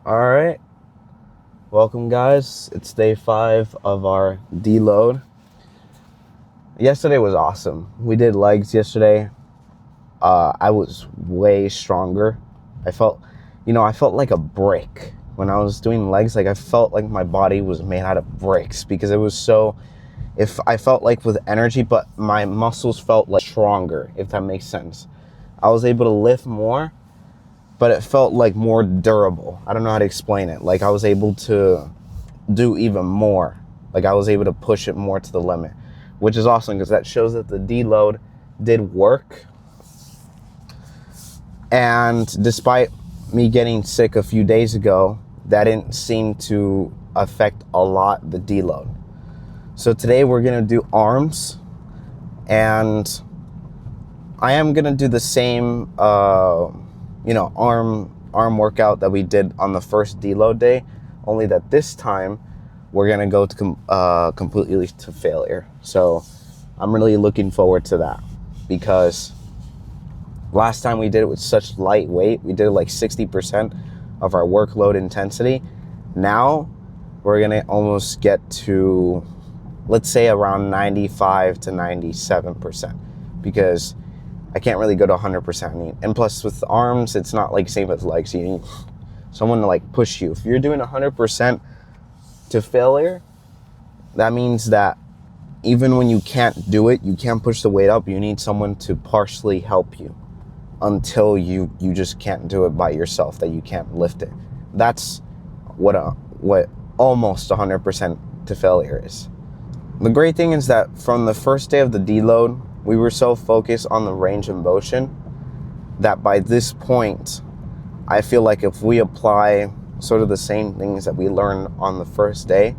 All right, welcome guys. It's day 5 of our deload. Yesterday was awesome. We did legs yesterday. I was way stronger. I felt, I felt like a brick when I was doing legs. Like I felt like my body was made out of bricks because it was so. If I felt like with energy, but my muscles felt like stronger. If that makes sense, I was able to lift more, but it felt like more durable. I don't know how to explain it. Like I was able to do even more. Like I was able to push it more to the limit, which is awesome because that shows that the deload did work. And despite me getting sick a few days ago, that didn't seem to affect a lot the deload. So today we're gonna do arms, and I am gonna do the same, arm workout that we did on the first deload day. Only that this time we're gonna go to completely to failure. So I'm really looking forward to that because last time we did it with such light weight. We did like 60% of our workload intensity. Now we're gonna almost get to, let's say, around 95 to 97% because I can't really go to 100%. And plus with arms, it's not like same with legs. You need someone to like push you. If you're doing 100% to failure, that means that even when you can't do it, you can't push the weight up, you need someone to partially help you until you just can't do it by yourself, that you can't lift it. That's what almost 100% to failure is. The great thing is that from the first day of the deload, we were so focused on the range of motion that by this point, I feel like if we apply sort of the same things that we learned on the first day,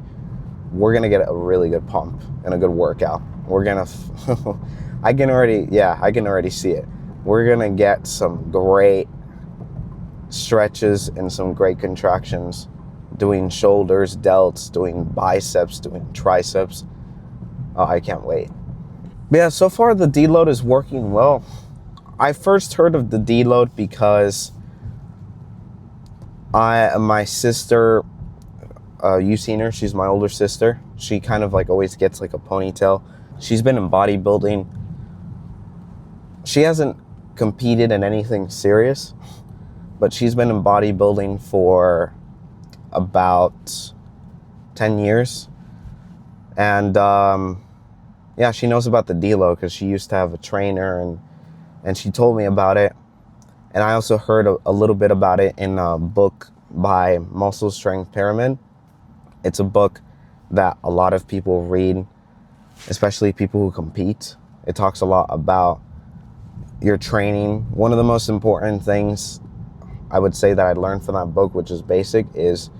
we're gonna get a really good pump and a good workout. We're gonna, I can already see it. We're gonna get some great stretches and some great contractions, doing shoulders, delts, doing biceps, doing triceps. Oh, I can't wait. But yeah, so far the deload is working well. I first heard of the deload because my sister, you've seen her, she's my older sister. She kind of like always gets like a ponytail. She's been in bodybuilding. She hasn't competed in anything serious, but she's been in bodybuilding for about 10 years. And yeah, she knows about the deload because she used to have a trainer, and she told me about it. And I also heard a little bit about it in a book by Muscle Strength Pyramid. It's a book that a lot of people read, especially people who compete. It talks a lot about your training. One of the most important things I would say that I learned from that book, which is basic, is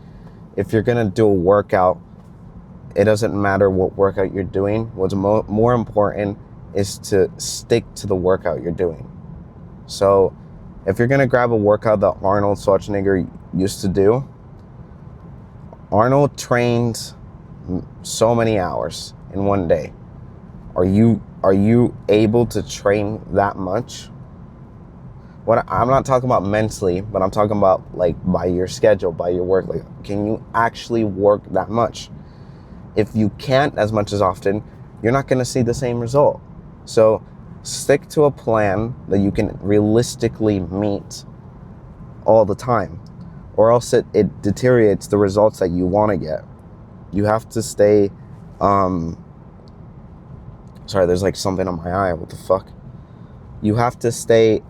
if you're gonna do a workout, it doesn't matter what workout you're doing. What's more important is to stick to the workout you're doing. So if you're gonna grab a workout that Arnold Schwarzenegger used to do, Arnold trained so many hours in one day. Are you able to train that much? I'm not talking about mentally, but I'm talking about like by your schedule, by your work. Like, can you actually work that much? If you can't as much as often, you're not going to see the same result. So stick to a plan that you can realistically meet all the time, or else it deteriorates the results that you want to get. You have to stay, sorry, there's like something on my eye, what the fuck? You have to stay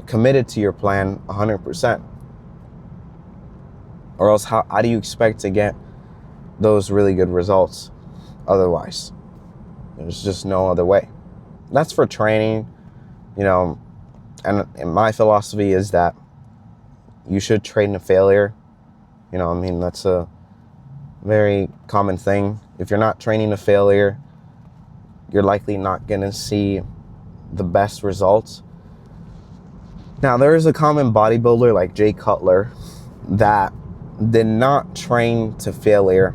committed to your plan 100%. Or else how do you expect to get those really good results otherwise? There's just no other way. That's for training, and my philosophy is that you should train to failure. That's a very common thing. If you're not training to failure, you're likely not going to see the best results. Now, there is a common bodybuilder like Jay Cutler that did not train to failure.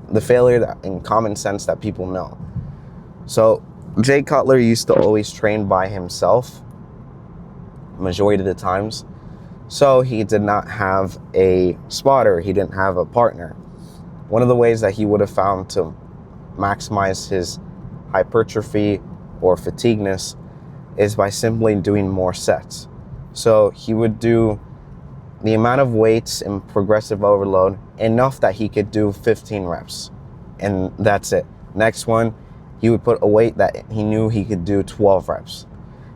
The failure that, in common sense, that people know. So Jay Cutler used to always train by himself, majority of the times. So he did not have a spotter. He didn't have a partner. One of the ways that he would have found to maximize his hypertrophy or fatigueness is by simply doing more sets. So he would do the amount of weights in progressive overload enough that he could do 15 reps, and that's it. Next one, he would put a weight that he knew he could do 12 reps.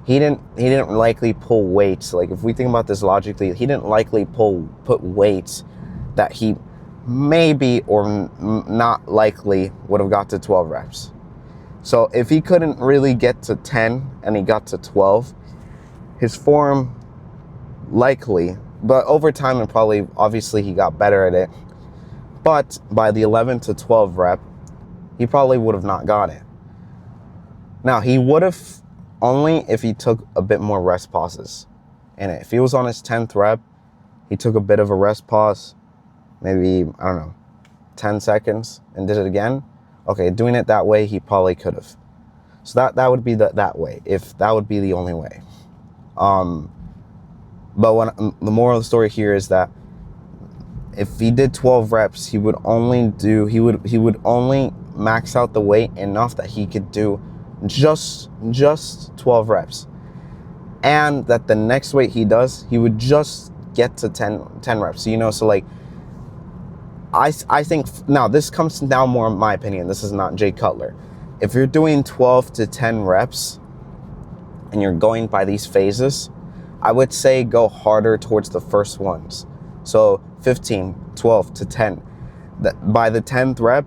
He didn't likely pull weights. Like, if we think about this logically, he didn't likely put weights that he maybe or not likely would have got to 12 reps. So if he couldn't really get to 10 and he got to 12, his form likely, but over time and probably, obviously he got better at it, but by the 11 to 12 rep, he probably would have not got it. Now, he would have only if he took a bit more rest pauses in it. If he was on his 10th rep, he took a bit of a rest pause, maybe, I don't know, 10 seconds, and did it again. Okay, doing it that way, he probably could have. So that would be that way, if that would be the only way. But the moral of the story here is that if he did 12 reps, he would only max out the weight enough that he could do just 12 reps. And that the next weight he does, he would just get to 10 reps. So like, I think, now this comes down more in my opinion, this is not Jay Cutler. If you're doing 12 to 10 reps and you're going by these phases, I would say go harder towards the first ones. So 15, 12 to 10. By the 10th rep,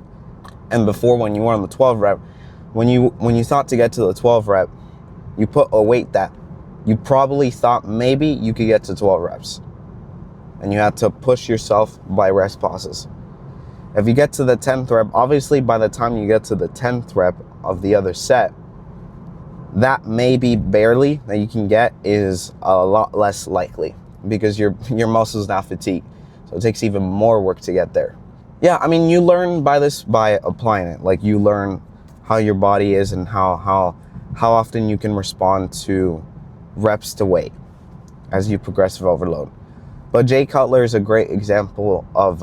and before, when you were on the 12 rep, when you thought to get to the 12 rep, you put a weight that you probably thought maybe you could get to 12 reps. And you had to push yourself by rest pauses. If you get to the 10th rep, obviously by the time you get to the 10th rep of the other set, that maybe barely that you can get is a lot less likely, because your muscles now fatigue. So it takes even more work to get there. Yeah, I mean, you learn by applying it. Like, you learn how your body is and how often you can respond to reps to weight as you progressive overload. But Jay Cutler is a great example of,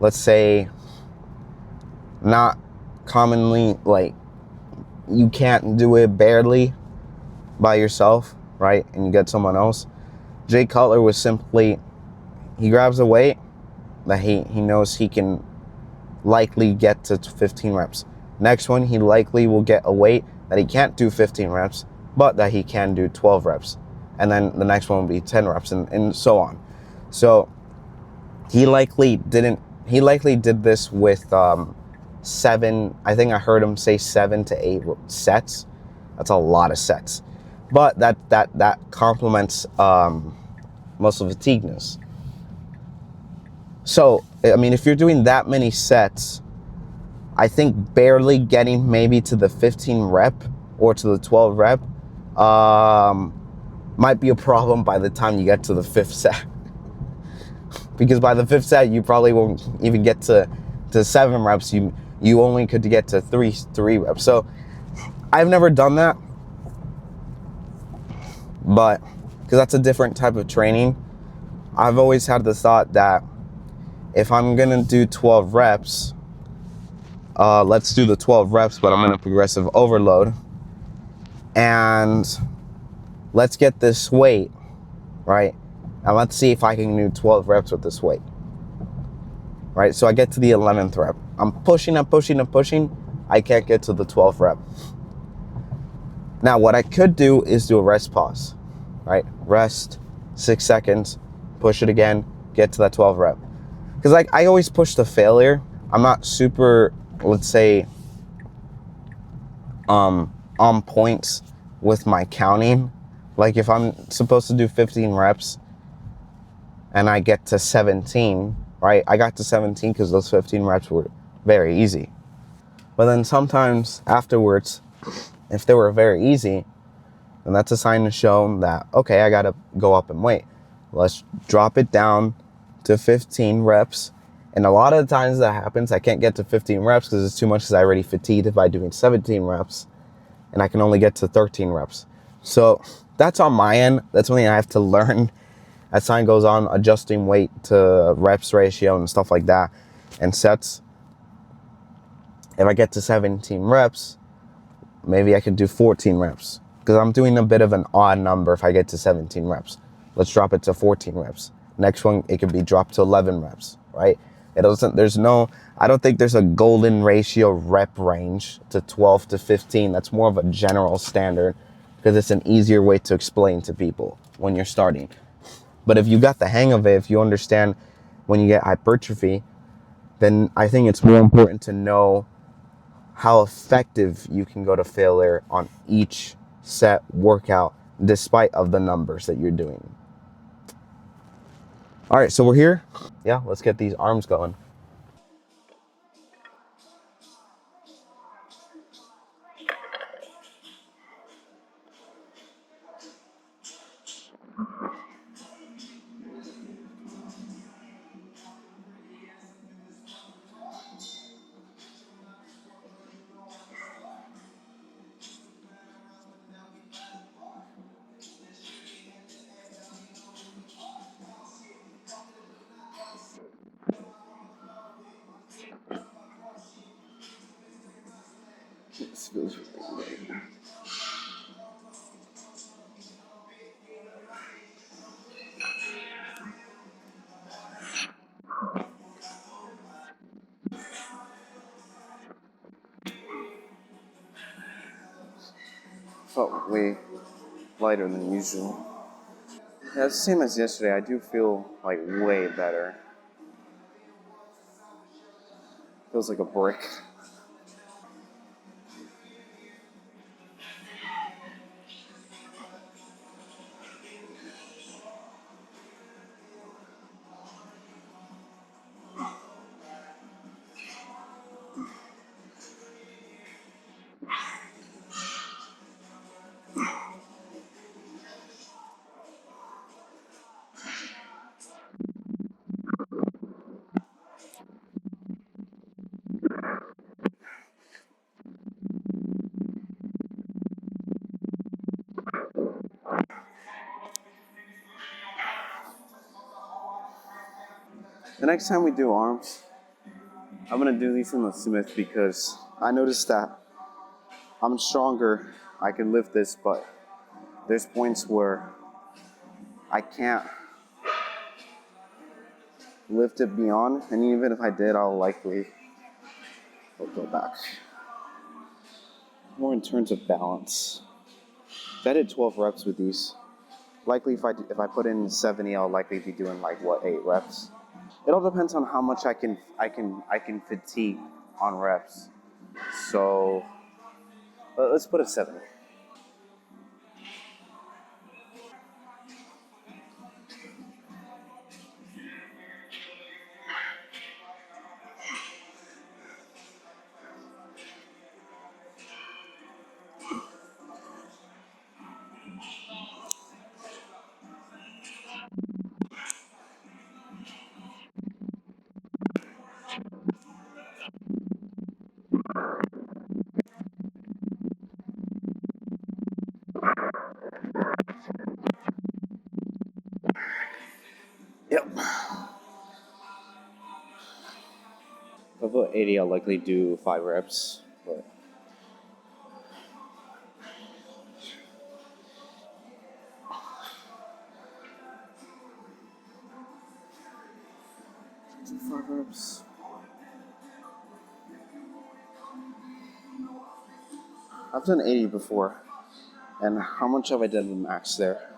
let's say, not commonly, like, you can't do it barely by yourself, right? And you get someone else. Jay Cutler was simply, he grabs a weight that he knows he can likely get to 15 reps. Next one, he likely will get a weight that he can't do 15 reps, but that he can do 12 reps. And then the next one will be 10 reps, and so on. So he likely did this with 7, I think I heard him say 7 to 8 sets. That's a lot of sets. But that complements muscle fatigueness. So, I mean, if you're doing that many sets, I think barely getting maybe to the 15 rep or to the 12 rep might be a problem by the time you get to the 5th set. Because by the 5th set, you probably won't even get to 7 reps. You only could get to 3 reps. So I've never done that, but because that's a different type of training. I've always had the thought that if I'm gonna do 12 reps, let's do the 12 reps, but I'm gonna progressive overload, and let's get this weight, right? And let's see if I can do 12 reps with this weight, right? So I get to the 11th rep. I'm pushing. I can't get to the 12th rep. Now, what I could do is do a rest pause, right? Rest, 6 seconds, push it again, get to that 12 rep. Because like, I always push to failure. I'm not super, let's say, on points with my counting. Like, if I'm supposed to do 15 reps and I get to 17, right? I got to 17 because those 15 reps were very easy. But then sometimes afterwards, if they were very easy, then that's a sign to show that, okay, I got to go up and weight. Let's drop it down to 15 reps. And a lot of the times that happens, I can't get to 15 reps because it's too much, because I already fatigued by doing 17 reps. And I can only get to 13 reps. So that's on my end. That's something I have to learn as time goes on, adjusting weight to reps ratio and stuff like that, and sets. If I get to 17 reps, maybe I could do 14 reps, because I'm doing a bit of an odd number. If I get to 17 reps, let's drop it to 14 reps. Next one, it could be dropped to 11 reps, right? It doesn't, there's no, I don't think there's a golden ratio rep range to 12 to 15. That's more of a general standard, because it's an easier way to explain to people when you're starting. But if you got the hang of it, if you understand when you get hypertrophy, then I think it's more important to know how effective you can go to failure on each set workout, despite of the numbers that you're doing. All right, so we're here. Yeah, let's get these arms going. This feels really great. Felt way lighter than usual. Yeah, it's the same as yesterday. I do feel like way better. Feels like a brick. The next time we do arms, I'm gonna do these in the Smith, because I noticed that I'm stronger. I can lift this, but there's points where I can't lift it beyond, and even if I did, I'll likely go back. More in terms of balance. If I did 12 reps with these, likely if I put in 70, I'll likely be doing like what, 8 reps. It all depends on how much I can fatigue on reps. So let's put it 70. Yep. If I put 80, I'll likely do 5 reps. But 5 reps. I've done 80 before. And how much have I done the max there?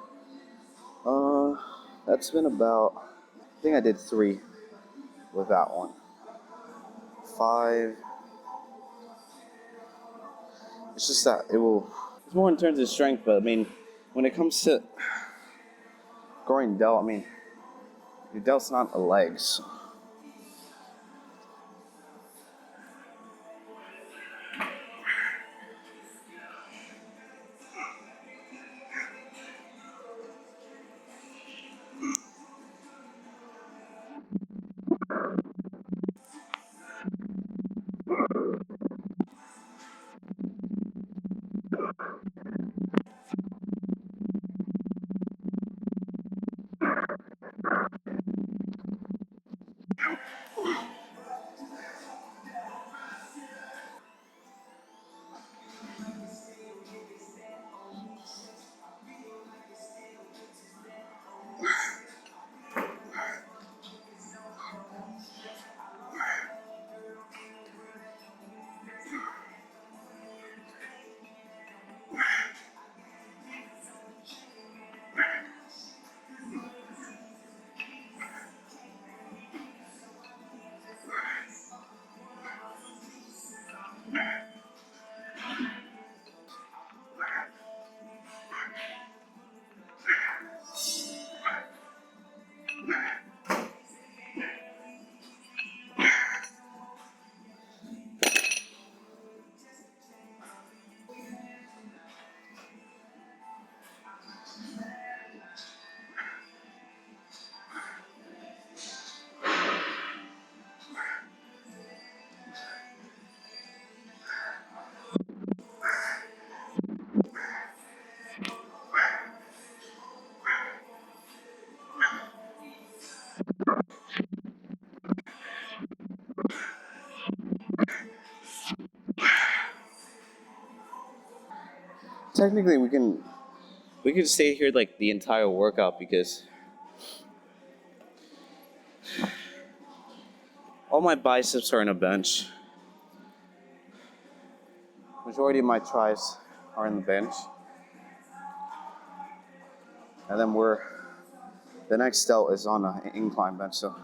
That's been about, I think I did 3 with that one. 5. It's just that it will. It's more in terms of strength, but I mean, when it comes to growing delt, I mean, your delt's not the legs. Technically, we can stay here like the entire workout because all my biceps are in a bench. Majority of my tries are in the bench. And then the next delt is on an incline bench, so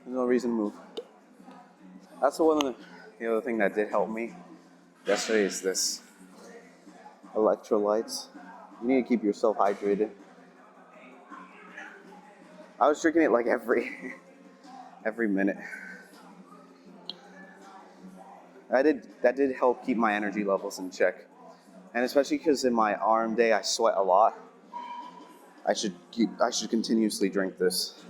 there's no reason to move. That's the other thing that did help me yesterday is this electrolytes. You need to keep yourself hydrated. I was drinking it like every minute. That did help keep my energy levels in check. And especially because in my arm day I sweat a lot, I should continuously drink this.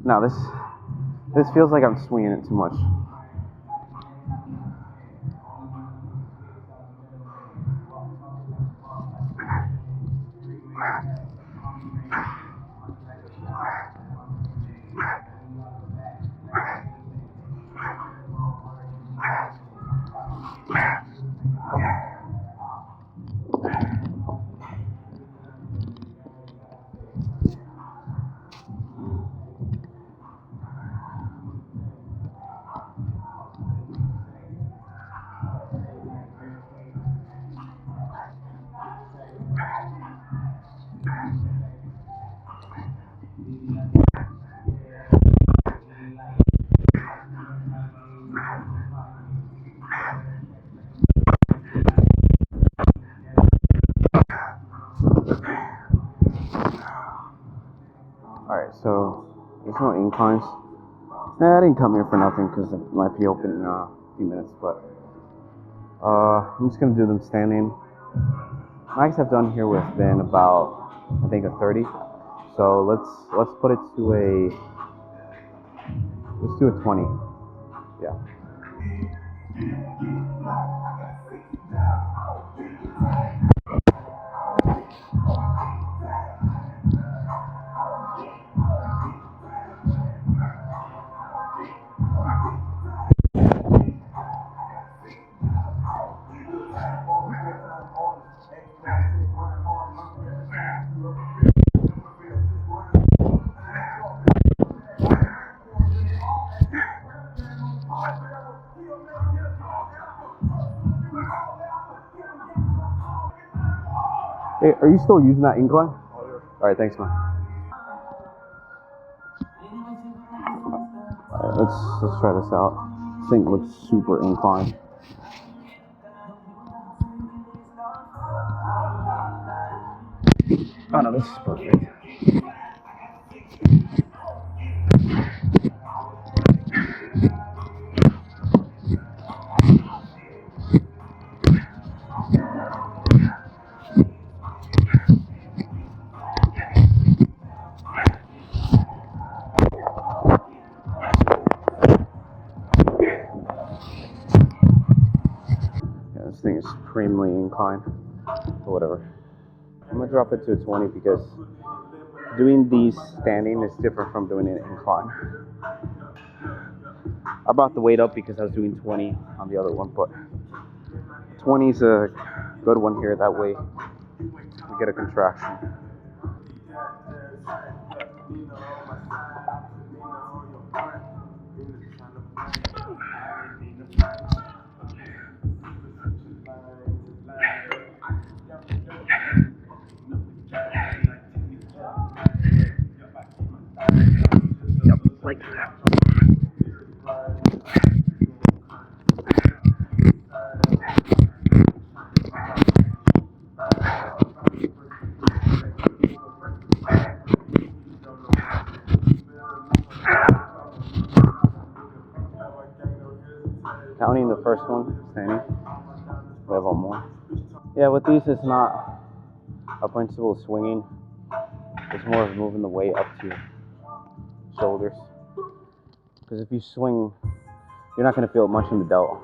Now this feels like I'm swinging it too much. Alright, so there's no inclines. Nah, I didn't come here for nothing because it might be open in a few minutes, but I'm just gonna do them standing. Max I've done here with been about I think a 30. So let's put it to let's do a 20. Yeah. Hey, are you still using that incline? All right, thanks, man. All right, let's try this out. This thing looks super inclined. Oh no, this is perfect. Yeah, this thing is supremely inclined, or whatever. I'm gonna drop it to a 20 because doing these standing is different from doing it incline. I brought the weight up because I was doing 20 on the other one, but 20 is a good one here. That way we get a contraction. Yep, like that. Counting the first one, standing. We have one more. Yeah, with these, it's not a principle of swinging. It's more of moving the weight up to your shoulders. Because if you swing, you're not going to feel it much in the delt.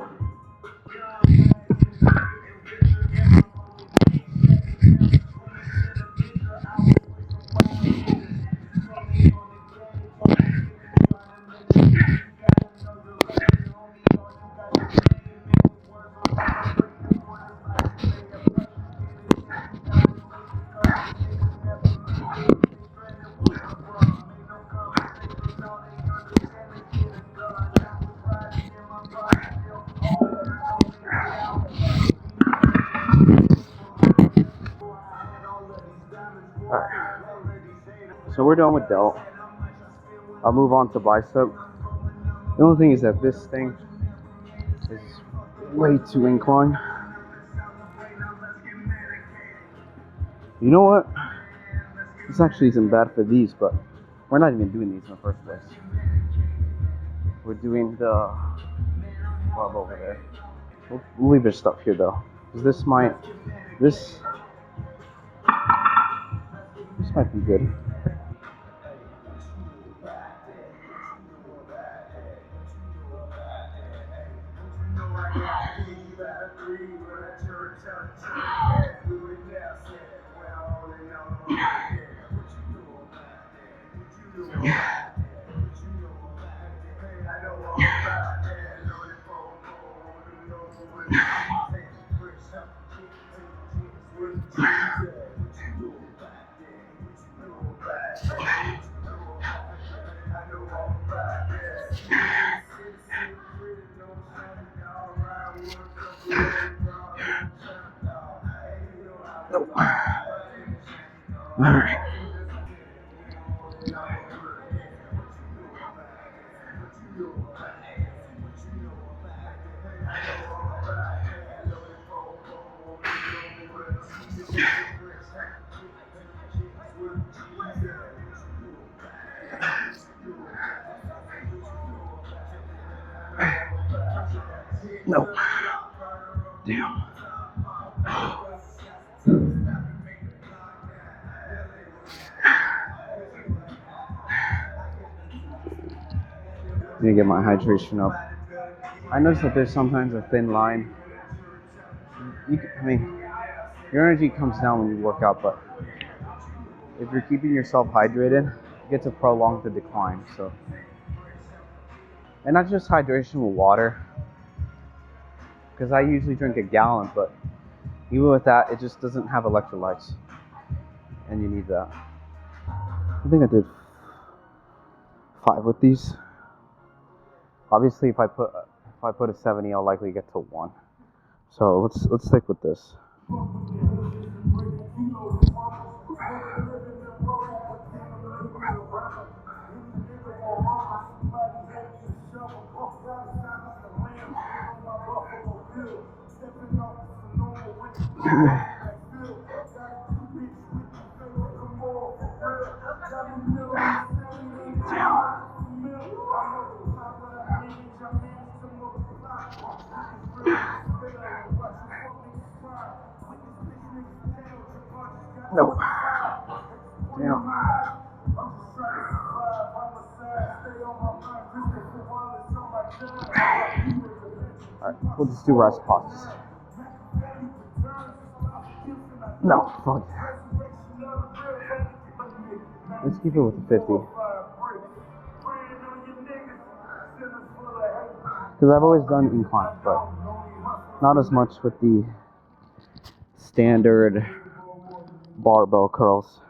Alright. So we're done with delt. I'll move on to bicep. The only thing is that this thing is way too inclined. You know what? This actually isn't bad for these, but we're not even doing these in the first place. We're doing the club over there. We'll leave this stuff here though, because this might be good. Alright. No. Damn. Need to get my hydration up. I noticed that there's sometimes a thin line. I mean, your energy comes down when you work out, but if you're keeping yourself hydrated, it gets a prolonged decline. So, and not just hydration with water, because I usually drink a gallon, but even with that, it just doesn't have electrolytes, and you need that. I think I did 5 with these. Obviously, if I put a 70, I'll likely get to 1. So let's stick with this. No. Damn. Alright, we'll just do rest pauses. No, fuck. Let's keep it with the 50. Because I've always done incline, but not as much with the standard barbell curls.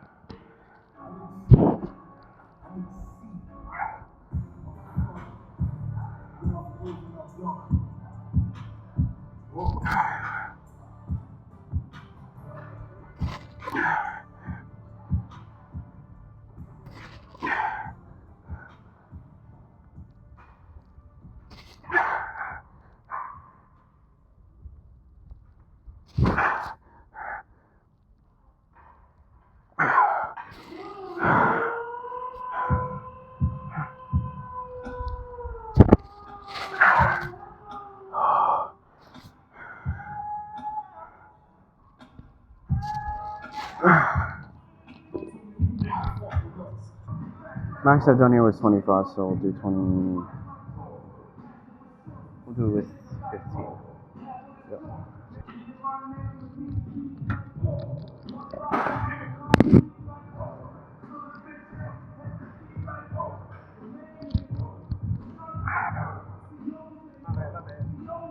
Max I've done here was 25, so we'll do 20. We'll do it with 15. Yep.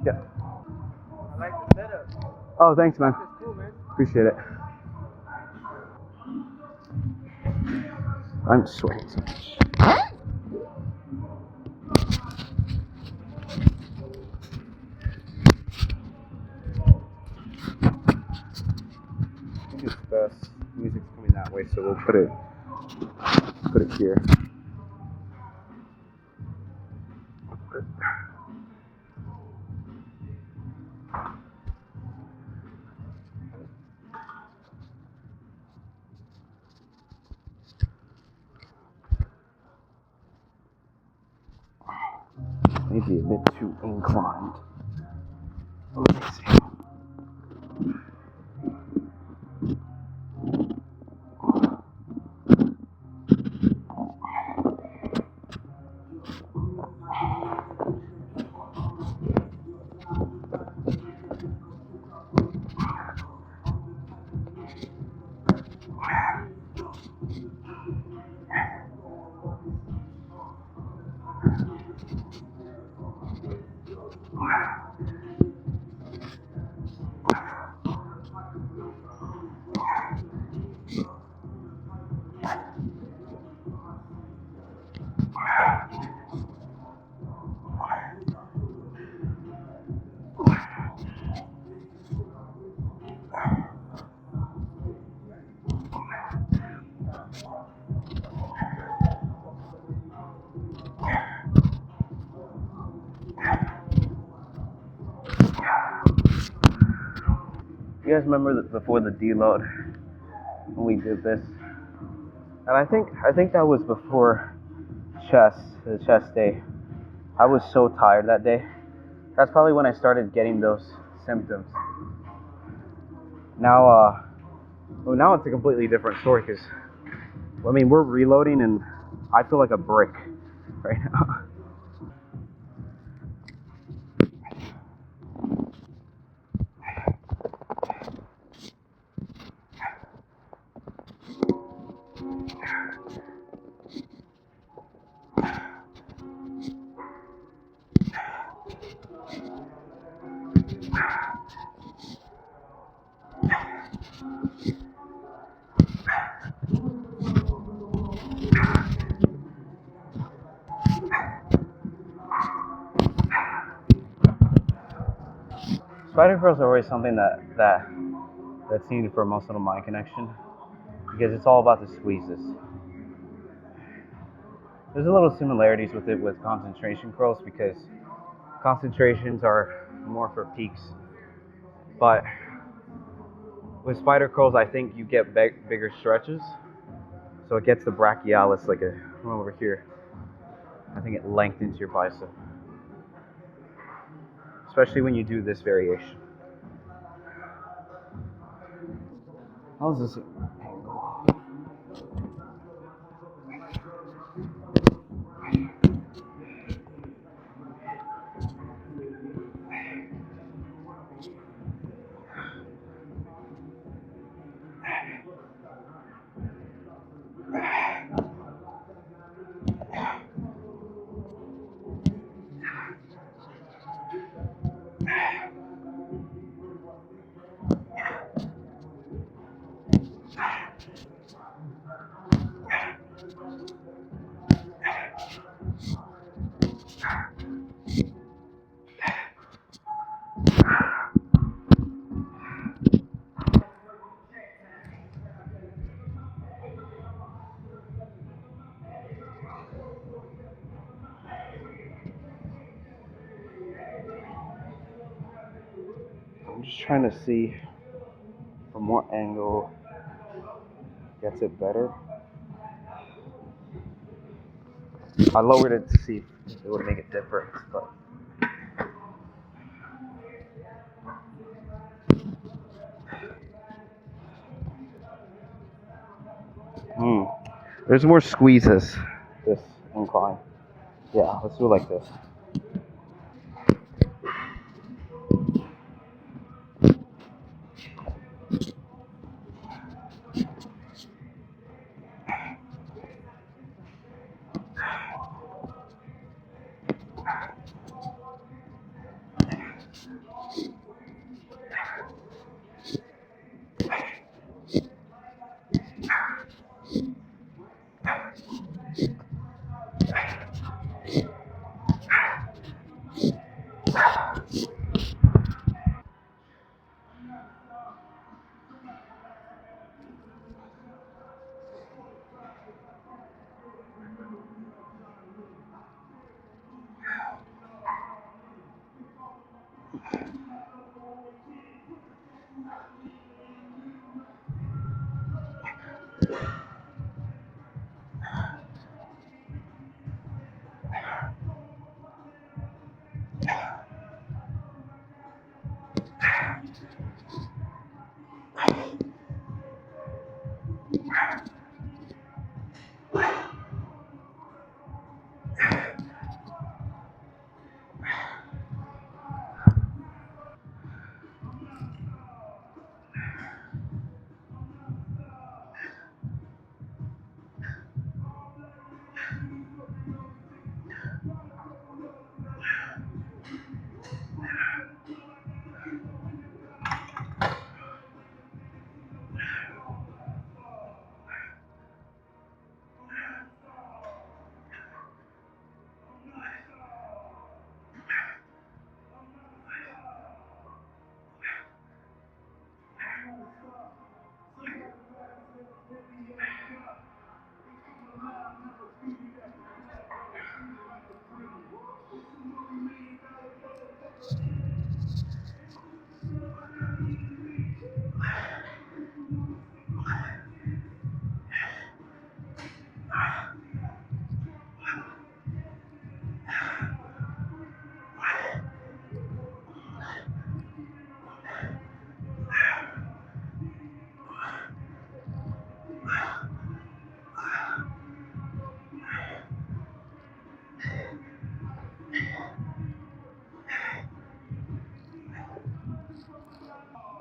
Yeah. I like the setup. Oh, thanks, man. It's cool, man. Appreciate it. I'm sweating so much. I think it's best. Music's coming that way, so we'll put it here. Maybe a bit too inclined. Let me see. You guys remember that before the deload when we did this? And I think that was before the chest day. I was so tired that day. That's probably when I started getting those symptoms. Now, now it's a completely different story because, I mean, we're reloading and I feel like a brick right now. Spider curls are always something that's needed for muscle to mind connection because it's all about the squeezes. There's a little similarities with it with concentration curls because concentrations are more for peaks, but with spider curls, I think you get bigger stretches, so it gets the brachialis like a one over here. I think it lengthens your bicep, especially when you do this variation. How's this angle? I'm just trying to see from what angle gets it better. I lowered it to see if it would make a difference, but there's more squeezes this incline. Yeah, let's do it like this.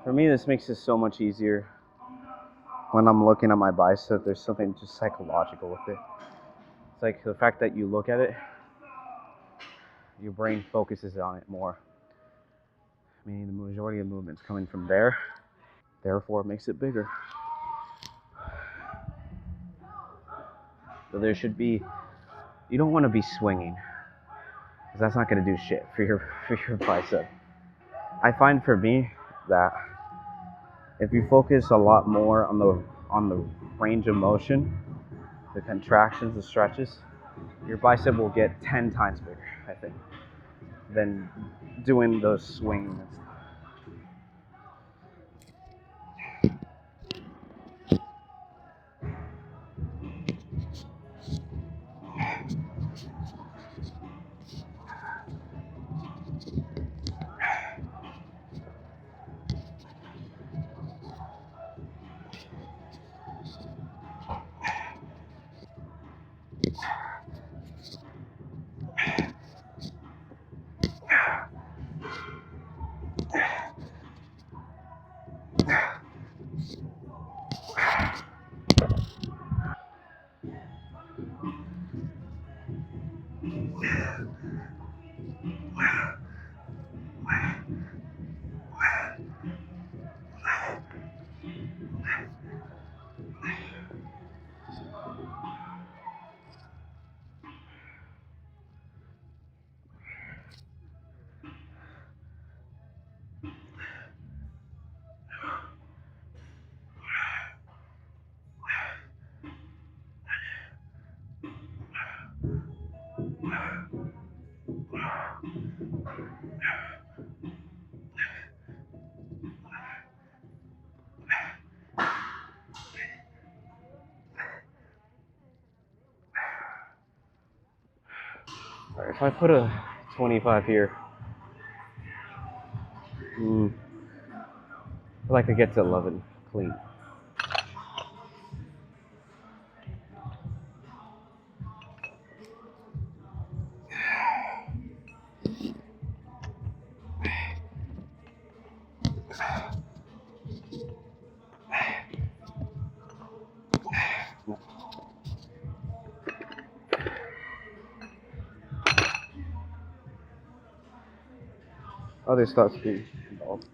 For me, this makes it so much easier. When I'm looking at my bicep, there's something just psychological with it. It's like the fact that you look at it, your brain focuses on it more. Meaning the majority of movement's coming from there. Therefore, it makes it bigger. So there should be, you don't want to be swinging, because that's not going to do shit for your bicep. I find for me that if you focus a lot more on the range of motion, the contractions, the stretches, your bicep will get 10 times bigger, I think, than doing those swings. All right, if I put a 25 here, I'd like to get to 11 clean. Other stuff's being involved.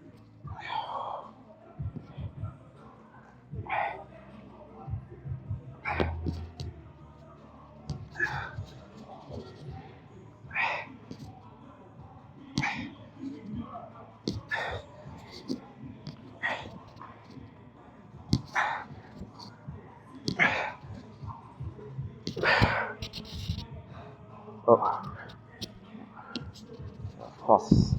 Oh, pause.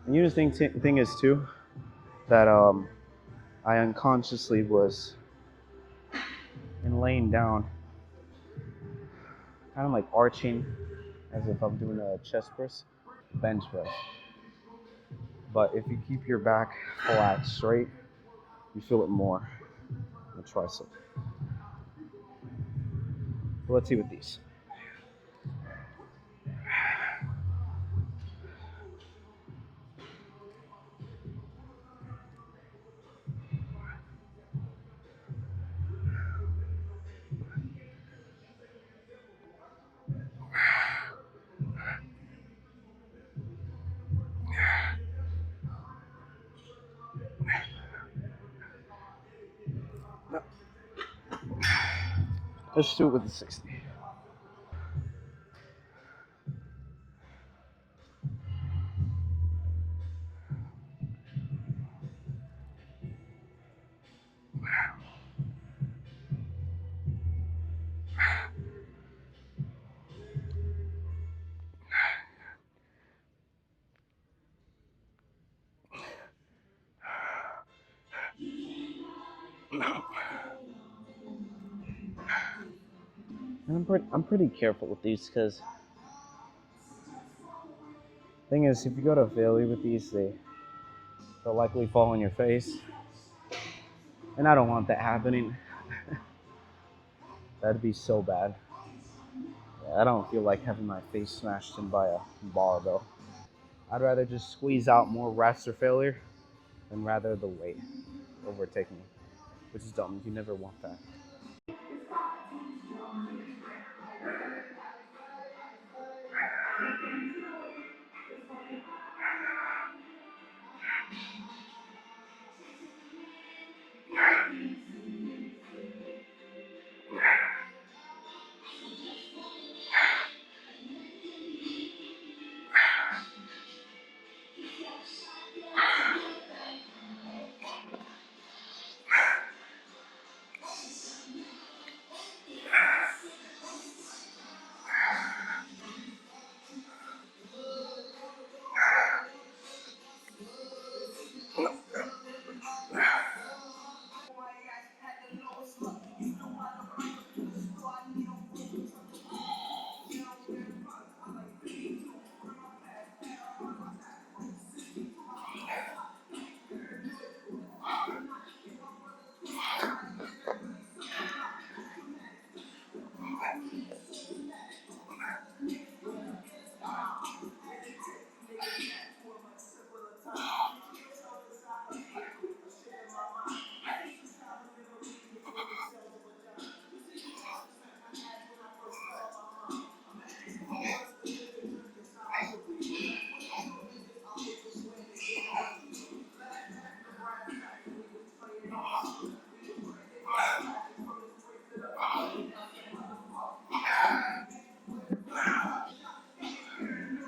And you know, thing is too that I unconsciously was in laying down, kind of like arching, as if I'm doing a chest press, bench press. But if you keep your back flat, straight, you feel it more in the tricep. But let's see with these. Let's do it with the 60. And I'm pretty careful with these because thing is, if you go to failure with these, they'll likely fall on your face, and I don't want that happening. That'd be so bad. Yeah, I don't feel like having my face smashed in by a barbell. I'd rather just squeeze out more rest or failure than rather the weight overtake me, which is dumb. You never want that.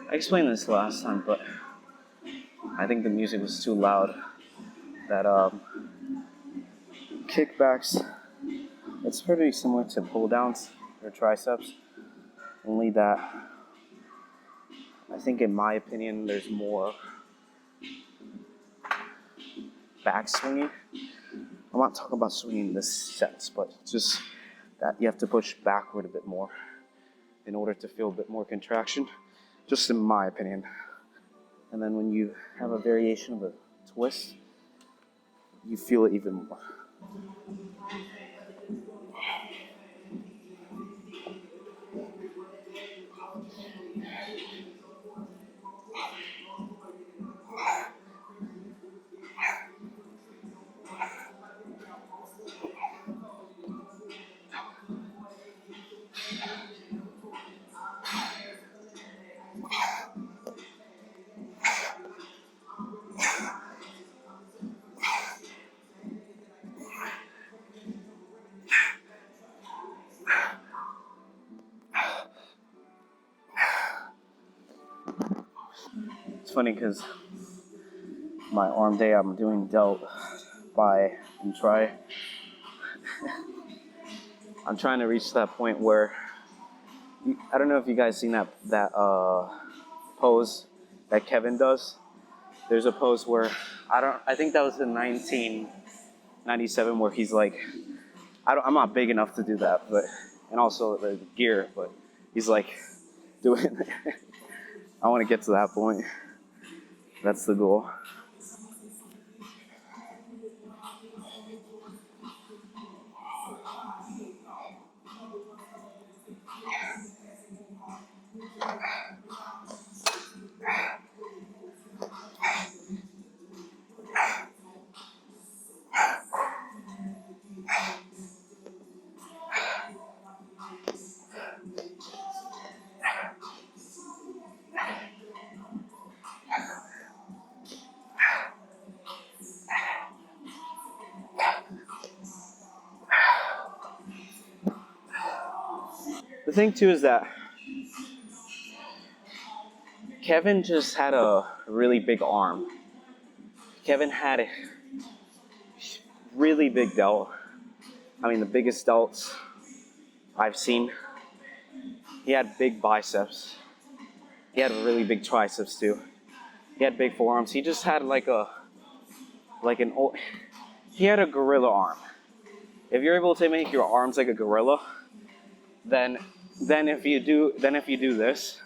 I explained this last time, but I think the music was too loud. That kickbacks, it's pretty similar to pull downs or triceps, only that I think, in my opinion, there's more back swinging. I'm not talking about swinging in this sense, but just that you have to push backward a bit more in order to feel a bit more contraction, just in my opinion. And then when you have a variation of a twist, you feel it even more. It's funny because my arm day I'm doing delt by and try. I'm trying to reach that point where I don't know if you guys seen that pose that Kevin does. There's a pose where I think that was in 1997 where he's like, I'm not big enough to do that, but and also the gear, but he's like doing. I want to get to that point. That's the goal. The thing too is that Kevin just had a really big arm. Kevin had a really big delt. I mean, the biggest delts I've seen. He had big biceps. He had really big triceps too. He had big forearms. He just had like an old. He had a gorilla arm. If you're able to make your arms like a gorilla, then if you do this,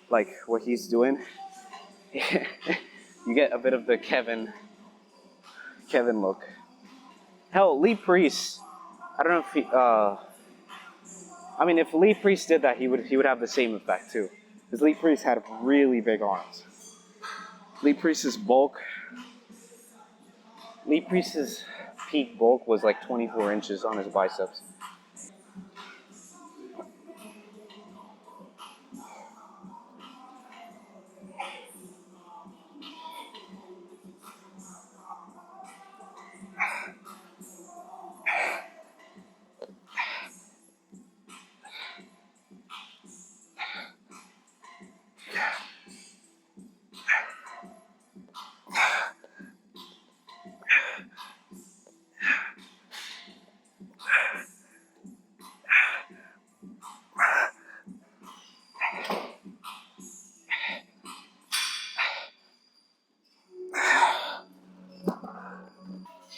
like what he's doing, you get a bit of the Kevin look. Hell, Lee Priest. I don't know if he. I mean, if Lee Priest did that, he would have the same effect too. Because Lee Priest had really big arms. Lee Priest's bulk. Lee Priest's peak bulk was like 24 inches on his biceps.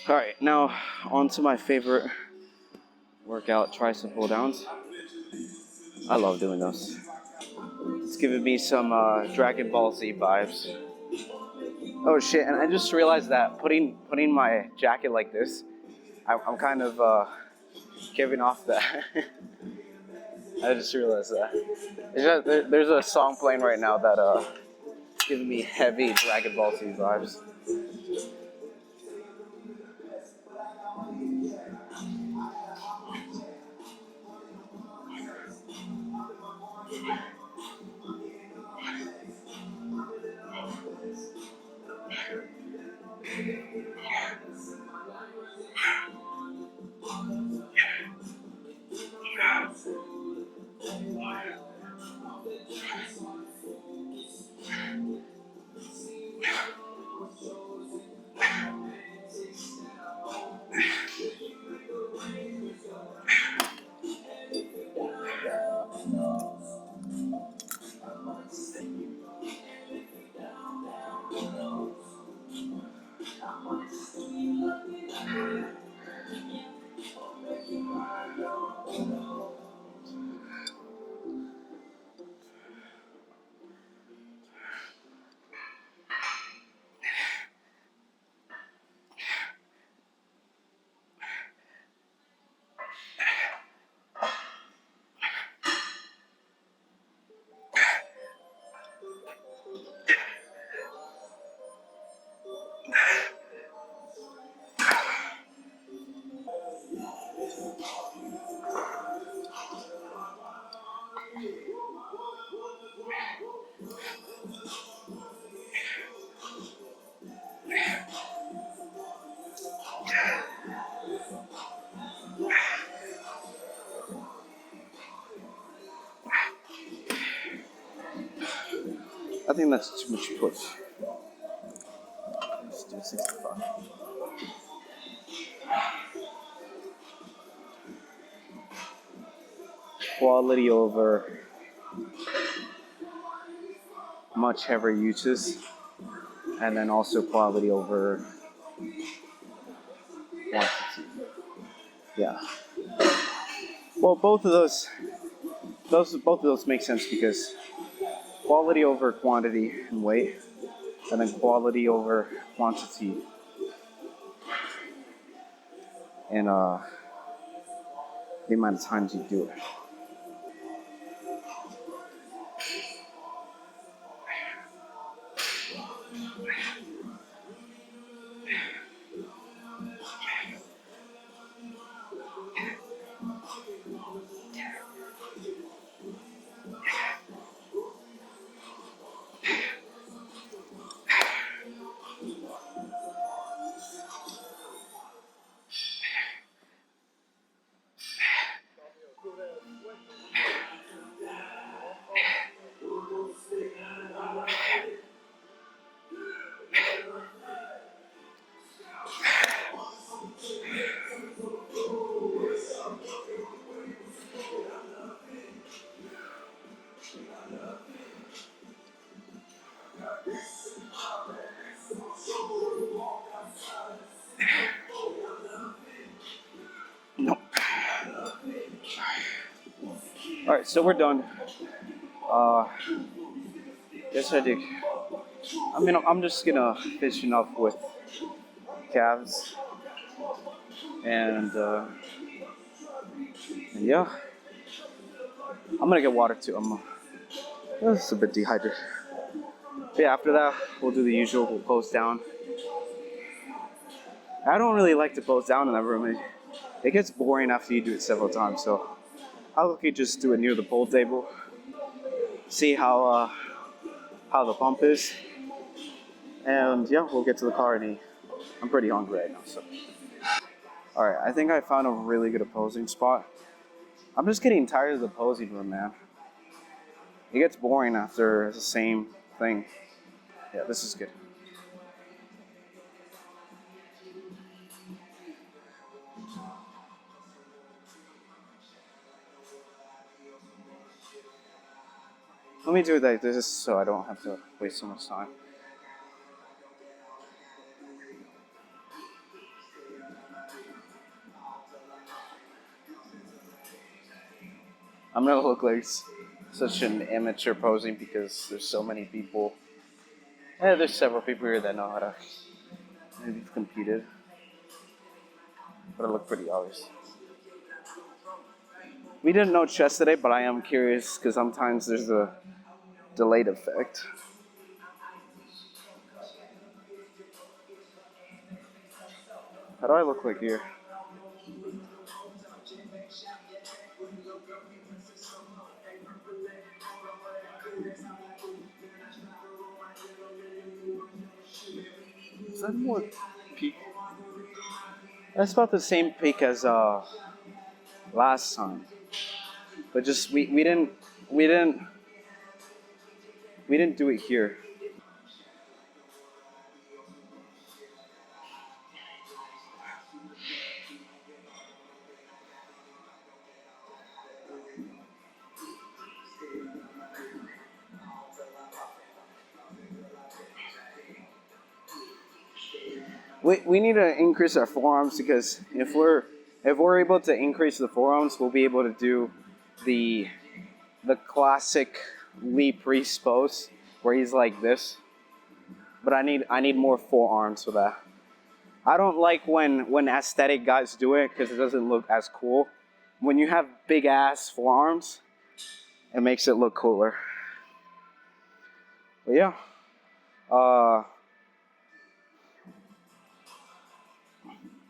All right, now on to my favorite workout, tricep pull downs. I love doing those. It's giving me some Dragon Ball Z vibes. Oh shit! And I just realized that putting my jacket like this, I'm kind of giving off that. I just realized that. There's a song playing right now that giving me heavy Dragon Ball Z vibes. I think that's too much push. Let's do 65. Quality over much heavier uses. and then also quality over quantity. Yeah. Well, both of those make sense because quality over quantity and weight, and then quality over quantity and the amount of times you do it. No. All right, so we're done. Yes, I do. I mean, I'm just gonna finish up with calves, and, and yeah, I'm gonna get water too. Just a bit dehydrated. But yeah, after that, we'll do the usual. We'll pose down. I don't really like to pose down in that room. It gets boring after you do it several times. So I'll okay just do it near the pool table. See how the pump is, and yeah, we'll get to the car and eat. I'm pretty hungry right now, so. All right, I think I found a really good posing spot. I'm just getting tired of the posing room, man. It gets boring after the same thing. Yeah, this is good. Let me do it like this so I don't have to waste so much time. I'm gonna look like such an amateur posing because there's so many people. Yeah, there's several people here that know how to maybe competed, but it looked pretty obvious. We didn't know chess today, but I am curious because sometimes there's a delayed effect. How do I look like here? Is that more peak? That's about the same peak as last time, but just we didn't we didn't do it here. We need to increase our forearms because if we're able to increase the forearms, we'll be able to do the the classic Lee Priest pose where he's like this. But I need more forearms for that. I don't like when aesthetic guys do it because it doesn't look as cool. When you have big ass forearms, it makes it look cooler. But yeah, uh,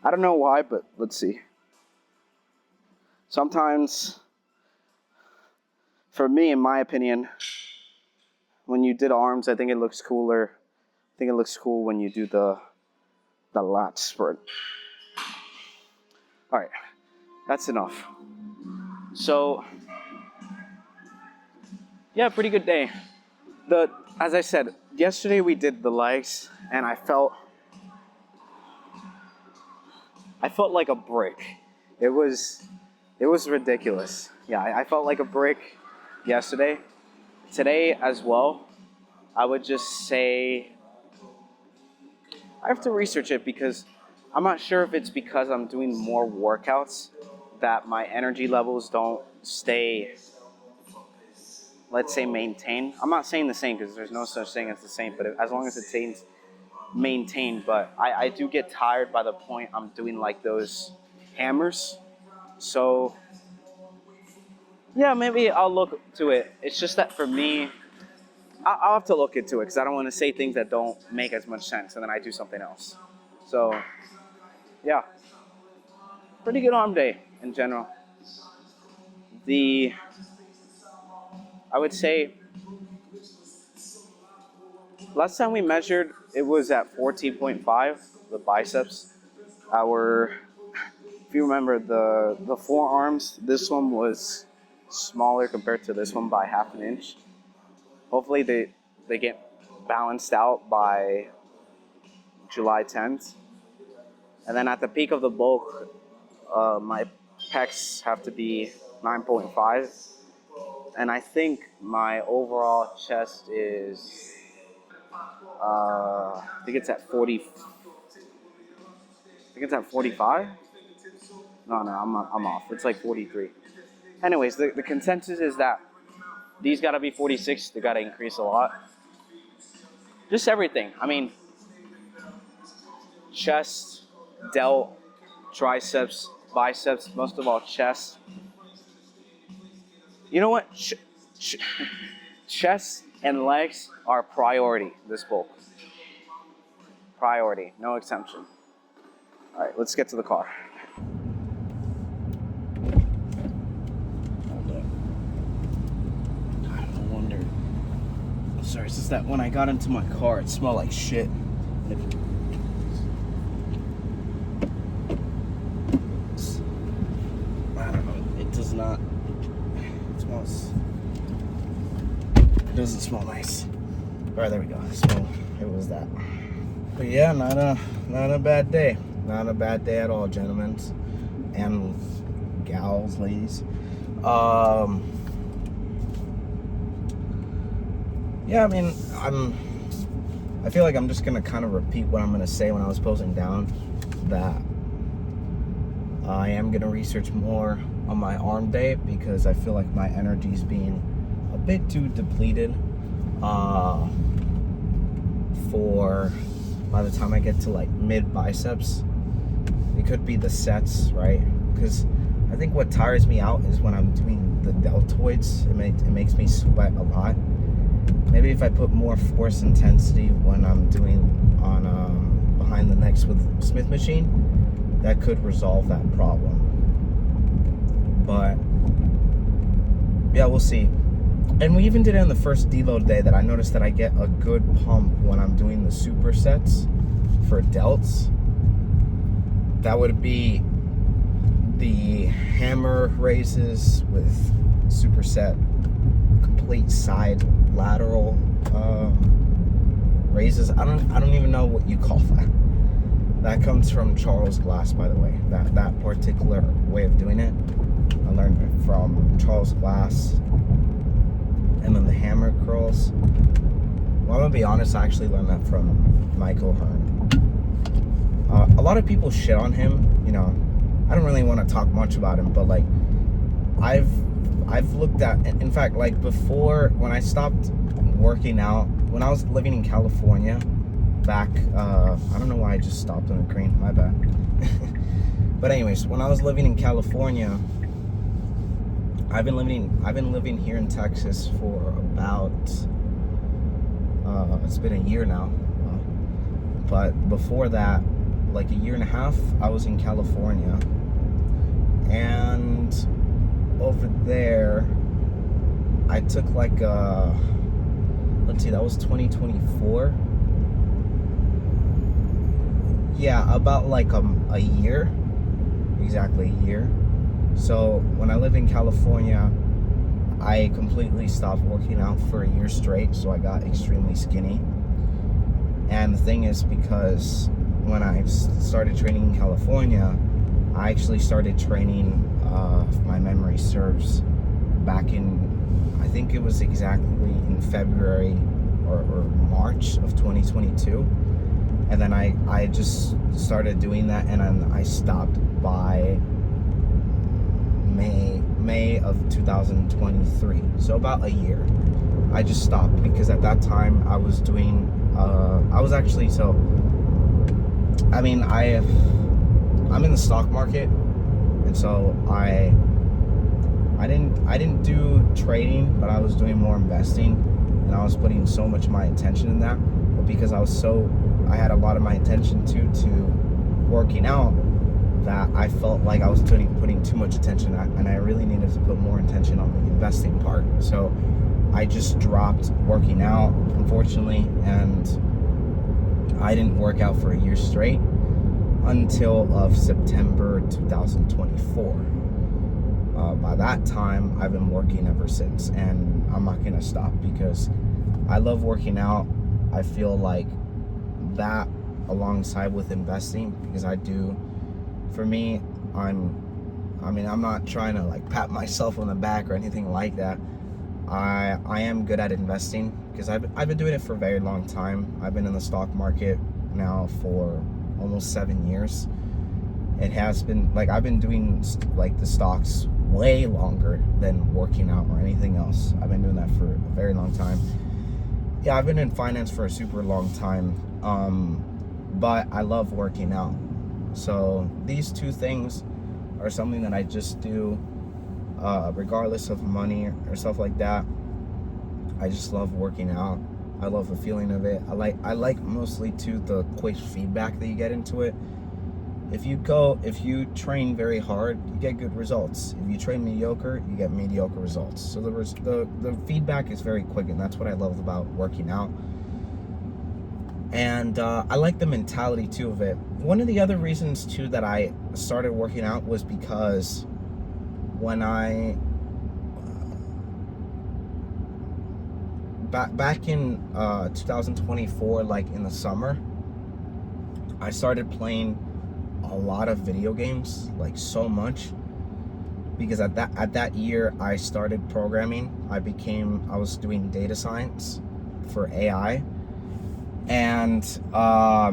I don't know why, but let's see. Sometimes, for me, in my opinion, when you did arms, I think it looks cooler. I think it looks cool when you do the lat sprint. All right, that's enough. So, yeah, pretty good day. As I said, yesterday we did the legs, and I felt like a brick. It was ridiculous. Yeah, I felt like a brick yesterday. Today as well, I would just say I have to research it because I'm not sure if it's because I'm doing more workouts that my energy levels don't stay, let's say, maintained. I'm not saying the same because there's no such thing as the same, but as long as it stays maintained. But I do get tired by the point I'm doing like those hammers. So yeah, maybe I'll look to it. It's just that for me, I'll have to look into it because I don't want to say things that don't make as much sense and then I do something else. So yeah, pretty good arm day in general. The I would say last time we measured it was at 14.5 the biceps. Our if you remember the forearms, this one was smaller compared to this one by half an inch. Hopefully they get balanced out by July 10th. And then at the peak of the bulk, my pecs have to be 9.5. And I think my overall chest is, I think it's at 40. I think it's at 45. No, I'm off. It's like 43. Anyways, the consensus is that these got to be 46. They got to increase a lot. Just everything. I mean, chest, delt, triceps, biceps, most of all chest. You know what? Chest and legs are priority this bulk. Priority, no exemption. All right, let's get to the car. Hold up. God, no wonder. Oh, sorry, it's just that when I got into my car, it smelled like shit. I don't know. It does not. It smells. It doesn't smell nice. All right, there we go. So it was that. But yeah, not a bad day. Not a bad day at all, gentlemen and gals, ladies. Yeah, I mean, I feel like I'm just gonna kind of repeat what I'm gonna say when I was posting down that I am gonna research more on my arm day because I feel like my energy is being a bit too depleted for by the time I get to like mid biceps. It could be the sets, right? Because I think what tires me out is when I'm doing the deltoids. It makes me sweat a lot. Maybe if I put more force intensity when I'm doing on behind the necks with Smith machine, that could resolve that problem. But yeah, we'll see. And we even did it on the first deload day that I noticed that I get a good pump when I'm doing the supersets for delts. That would be the hammer raises with superset complete side lateral raises. I don't even know what you call that. That comes from Charles Glass, by the way. That particular way of doing it, I learned it from Charles Glass. And then the hammer curls. Well, I'm gonna be honest, I actually learned that from Michael Hearn. A lot of people shit on him, you know. I don't really want to talk much about him, but like I've looked at, in fact, like before when I stopped working out, when I was living in California back, I don't know why I just stopped on the green, my bad. But anyways, when I was living in California, I've been living here in Texas for about it's been a year now, but before that, like a year and a half, I was in California, and over there I took like let's see, that was 2024. Yeah, about like a year, exactly a year. So when I lived in California, I completely stopped working out for a year straight, so I got extremely skinny. And the thing is, because when I started training in California, I actually started training, if my memory serves, back in, I think it was exactly in February or March of 2022. and then I just started doing that, and then I stopped by May of 2023, so about a year. I just stopped because at that time I was doing I was actually, so I mean, I'm in the stock market, and so I didn't do trading, but I was doing more investing, and I was putting so much of my attention in that. But because I had a lot of my attention to working out, that I felt like I was putting too much attention at, and I really needed to put more attention on the investing part. So I just dropped working out, unfortunately, and I didn't work out for a year straight until of September 2024. By that time, I've been working ever since, and I'm not gonna stop because I love working out. I feel like that alongside with investing, because I do, for me, I'm not trying to like pat myself on the back or anything like that. I am good at investing because I've been doing it for a very long time. I've been in the stock market now for almost 7 years. It has been like I've been doing like the stocks way longer than working out or anything else. I've been doing that for a very long time. Yeah, I've been in finance for a super long time, but I love working out. So these two things are something that I just do regardless of money or stuff like that. I just love working out. I love the feeling of it. I like mostly too the quick feedback that you get into it. If you train very hard, you get good results. If you train mediocre, you get mediocre results. So the feedback is very quick, and that's what I love about working out. And I like the mentality too of it. One of the other reasons too that I started working out was because when I back in 2024, like in the summer, I started playing a lot of video games, like so much, because at that year I started programming. I was doing data science for AI, and I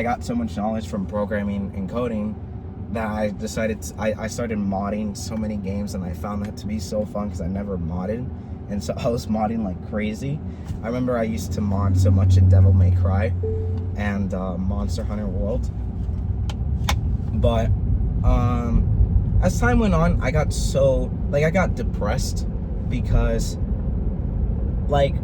got so much knowledge from programming and coding that I decided I started modding so many games, and I found that to be so fun because I never modded, and so I was modding like crazy. I remember I used to mod so much in Devil May Cry and Monster Hunter World, but as time went on, I got depressed because, like,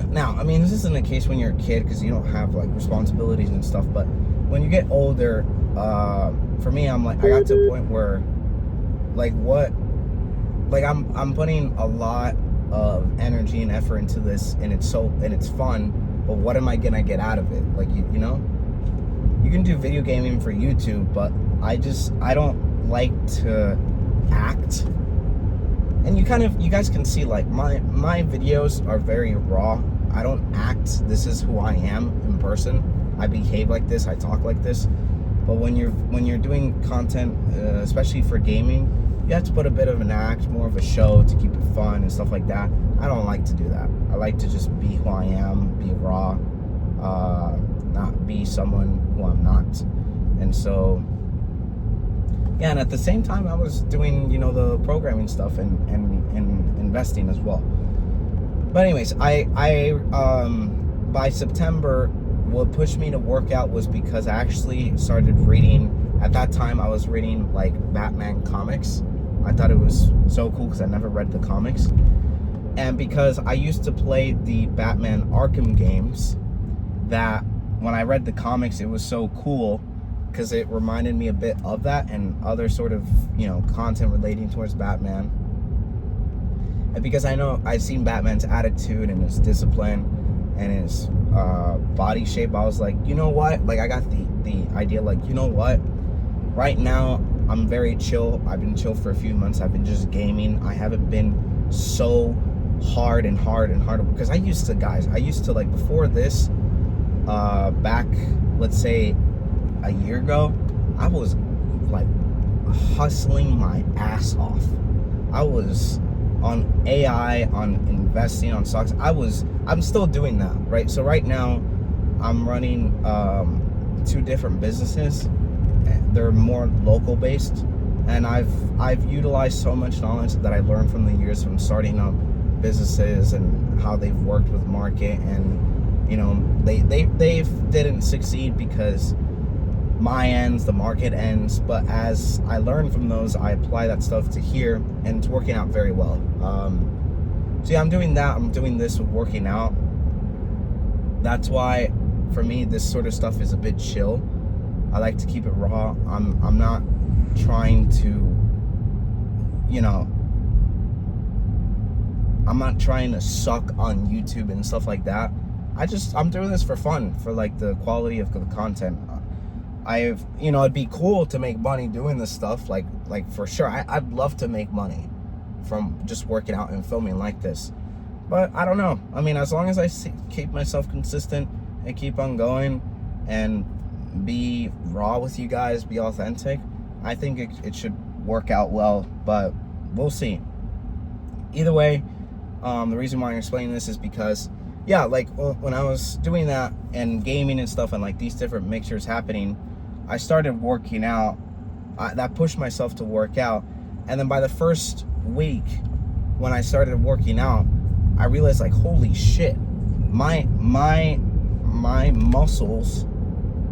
now, I mean, this isn't a case when you're a kid because you don't have like responsibilities and stuff, but when you get older, for me, I got to a point where, I'm putting a lot of energy and effort into this, and it's fun, but what am I gonna get out of it? Like, you know, you can do video gaming for YouTube, but I don't like to act. And you guys can see, like, my videos are very raw. I don't act. This is who I am in person. I behave like this. I talk like this. But when you're doing content, especially for gaming, you have to put a bit of an act, more of a show to keep it fun and stuff like that. I don't like to do that. I like to just be who I am, be raw, not be someone who I'm not. And so, yeah, and at the same time, I was doing, you know, the programming stuff and investing as well. But anyways, I by September, what pushed me to work out was because I actually started reading. At that time, I was reading like Batman comics. I thought it was so cool because I never read the comics, and because I used to play the Batman Arkham games, that when I read the comics, it was so cool because it reminded me a bit of that and other sort of, you know, content relating towards Batman. And because I know I've seen Batman's attitude and his discipline and his body shape, I was like, you know what? Like, I got the idea, like, you know what? Right now, I'm very chill. I've been chill for a few months. I've been just gaming. I haven't been so hard because I used to like before this, back, let's say a year ago, I was like hustling my ass off. I was on AI, on investing, on stocks. I'm still doing that, right? So right now, I'm running 2 different businesses. They're more local based, and I've utilized so much knowledge that I learned from the years from starting up businesses and how they've worked with market, and you know, they didn't succeed because my ends, the market ends, but as I learned from those, I apply that stuff to here, and it's working out very well. So yeah, I'm doing that. I'm doing this with working out. That's why for me this sort of stuff is a bit chill. I like to keep it raw. I'm not trying to, you know, I'm not trying to suck on YouTube and stuff like that. I'm doing this for fun, for like the quality of the content. It'd be cool to make money doing this stuff, like for sure. I'd love to make money from just working out and filming like this, but I don't know. I mean, as long as I keep myself consistent and keep on going and be raw with you guys, be authentic, I think it should work out well, but we'll see. Either way, the reason why I'm explaining this is because, yeah, like when I was doing that and gaming and stuff and like these different mixtures happening, I started working out. That pushed myself to work out. And then by the first week when I started working out, I realized, like, holy shit, my muscles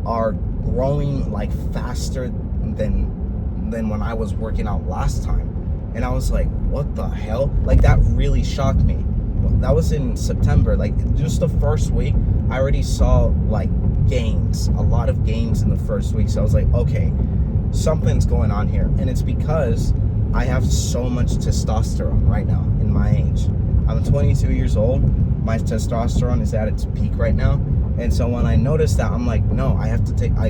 are growing like faster than when I was working out last time. And I was like, what the hell? Like, that really shocked me. That was in September. Like, just the first week, I already saw like gains, a lot of gains in the first week. So I was like, okay, something's going on here. And it's because I have so much testosterone right now in my age. I'm 22 years old. My testosterone is at its peak right now. And so when I noticed that, I'm like, no, I have to take, I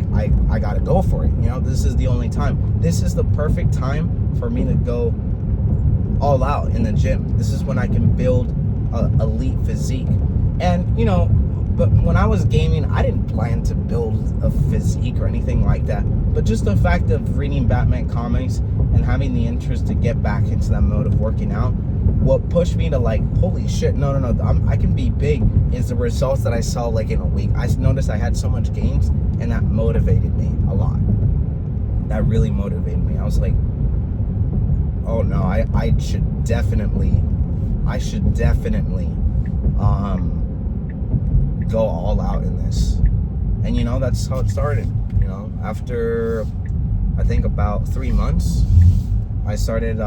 gotta go for it. You know, this is the only time. This is the perfect time for me to go all out in the gym. This is when I can build a elite physique. And, you know, but when I was gaming, I didn't plan to build a physique or anything like that. But just the fact of reading Batman comics and having the interest to get back into that mode of working out, what pushed me to like, holy shit, no, I can be big, is the results that I saw like in a week. I noticed I had so much gains, and that motivated me a lot. That really motivated me. I was like, oh no, I should definitely go all out in this. And you know, that's how it started. You know, after I think about 3 months, I started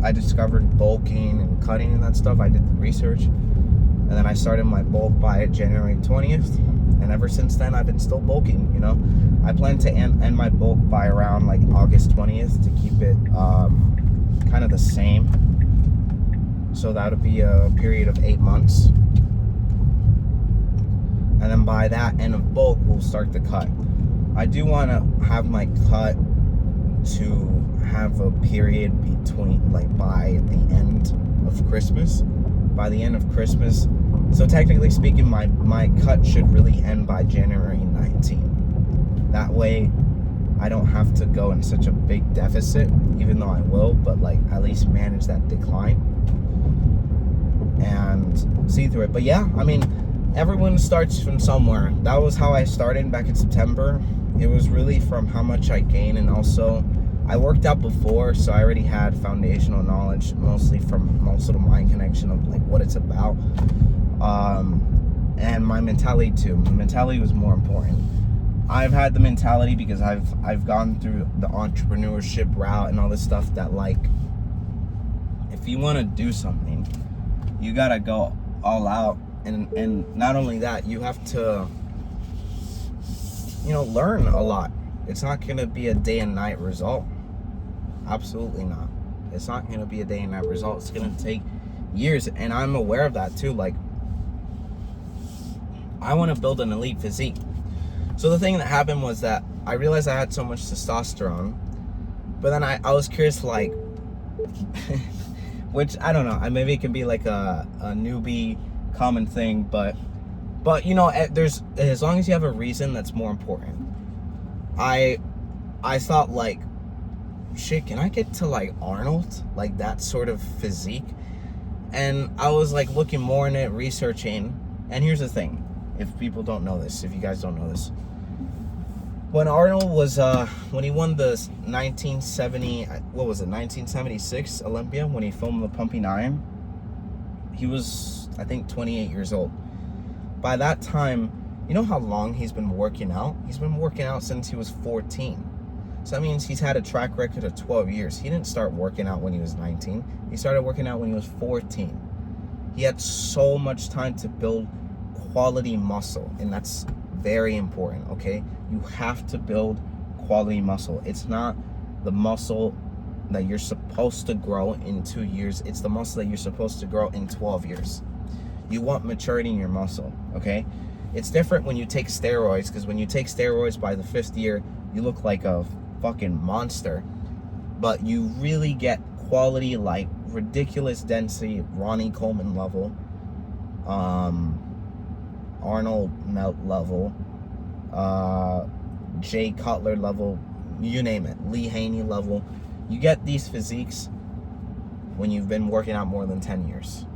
I discovered bulking and cutting and that stuff. I did the research, and then I started my bulk by January 20th, and ever since then I've been still bulking. You know, I plan to end my bulk by around like August 20th to keep it kind of the same. So that would be a period of 8 months, and then by that end of bulk we'll start the cut. I do want to have my cut to have a period between, like, by the end of Christmas. By the end of Christmas. So technically speaking, my cut should really end by January 19th. That way I don't have to go in such a big deficit, even though I will, but like at least manage that decline and see through it. But yeah, I mean, everyone starts from somewhere. That was how I started back in September. It was really from how much I gained, and also I worked out before, so I already had foundational knowledge, mostly from the mind connection of like what it's about, and my mentality too. My mentality was more important. I've had the mentality because I've gone through the entrepreneurship route and all this stuff that, like, if you want to do something, you gotta go all out, and not only that, you have to, you know, learn a lot. It's not gonna be a day and night result. Absolutely not. It's not gonna be a day and night result. It's gonna take years, and I'm aware of that too. Like, I want to build an elite physique. So the thing that happened was that I realized I had so much testosterone, but then I was curious, like, which I don't know, maybe it can be like a newbie common thing, but you know, there's, as long as you have a reason, that's more important. I thought, like, shit, can I get to like Arnold, like that sort of physique? And I was like looking more in it, researching, And here's the thing, if people don't know this, if you guys don't know this, when Arnold was, when he won the 1976 Olympia, when he filmed The Pumping Iron, he was, I think, 28 years old. By that time, you know how long he's been working out? He's been working out since he was 14. So that means he's had a track record of 12 years. He didn't start working out when he was 19. He started working out when he was 14. He had so much time to build quality muscle, and that's very important, okay? You have to build quality muscle. It's not the muscle that you're supposed to grow in 2 years. It's the muscle that you're supposed to grow in 12 years. You want maturity in your muscle, okay? It's different when you take steroids, because when you take steroids by the 5th year, you look like a fucking monster. But you really get quality, like ridiculous density, Ronnie Coleman level, Arnold Melt level, Jay Cutler level, you name it, Lee Haney level. You get these physiques when you've been working out more than 10 years.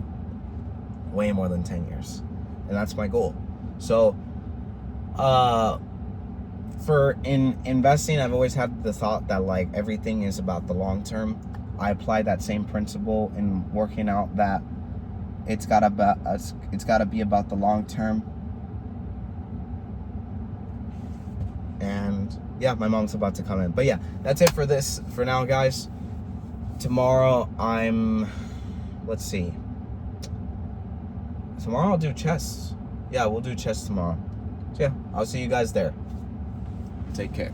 Way more than 10 years. And that's my goal. So, for investing, I've always had the thought that like everything is about the long term. I apply that same principle in working out, that it's gotta be about the long term. And yeah, my mom's about to come in. But yeah, that's it for this for now, guys. Tomorrow let's see. Tomorrow I'll do chest. Yeah, we'll do chest tomorrow. So yeah, I'll see you guys there. Take care.